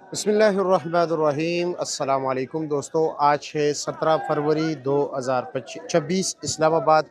बिस्मिल्लाहिर्रहमानिर्रहीम। अस्सलाम वालेकुम दोस्तों, आज है 17 फरवरी 2026। इस्लामाबाद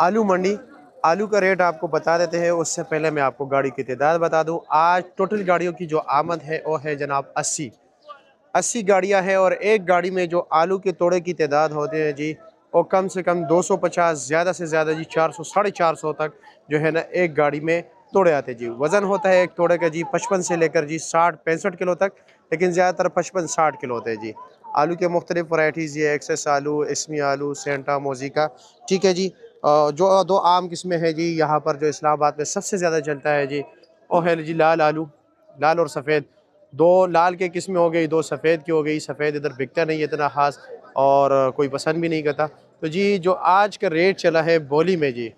आलू मंडी। आलू का रेट आपको बता देते हैं, उससे पहले मैं आपको गाड़ी की तादाद बता दूं। आज टोटल गाड़ियों की जो आमद है वो है जनाब 80 गाड़ियां हैं, और एक गाड़ी में जो आलू के तोड़े की तादाद होते हैं जी, वो कम से कम 250, ज़्यादा से ज़्यादा जी 400 450 तक जो है ना एक गाड़ी में तोड़े आते जी। वज़न होता है एक तोड़े का जी 55 से लेकर जी 60-65 किलो तक, लेकिन ज़्यादातर 55-60 किलो होते हैं जी। आलू के मुख्तलिफ वैरायटीज़ ये एक्सेस आलू, इसमी आलू, सेंटा, मोजिका, ठीक है जी। जो दो आम किस्में हैं जी यहाँ पर जो इस्लामाबाद में सबसे ज़्यादा चलता है जी, वो है जी लाल आलू, लाल और सफ़ेद। दो लाल के किस्में हो गई, दो सफ़ेद की हो गई। सफ़ेद इधर बिकता नहीं है इतना ख़ास, और कोई पसंद भी नहीं करता। तो जी जो आज का रेट चला है बोली में जी,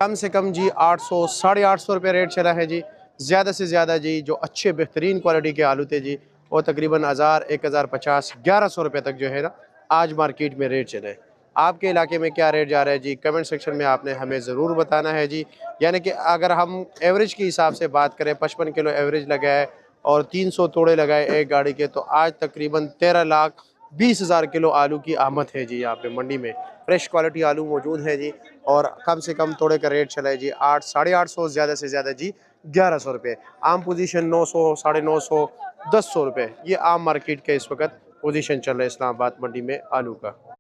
कम से कम जी 800 850 रुपये रेट चला है जी। ज़्यादा से ज़्यादा जी जो अच्छे बेहतरीन क्वालिटी के आलू थे जी, वो तकरीबन 1000, 1050, 1100 रुपये तक जो है ना आज मार्केट में रेट चले। आपके इलाके में क्या रेट जा रहा है जी, कमेंट सेक्शन में आपने हमें ज़रूर बताना है जी। यानी कि अगर हम एवरेज के हिसाब से बात करें, 55 किलो एवरेज लगाए और 300 तोड़े लगाए एक गाड़ी के, तो आज तकरीबन 13,20,000 किलो आलू की आमद है जी यहाँ पे मंडी में। फ्रेश क्वालिटी आलू मौजूद है जी, और कम से कम तोड़े का रेट चला है जी 8 850, ज़्यादा से ज़्यादा जी 1100 रुपये। आम पोजीशन 900, 950, 1,000 रुपये, ये आम मार्केट का इस वक्त पोजीशन चल रहा है इस्लामाबाद मंडी में आलू का।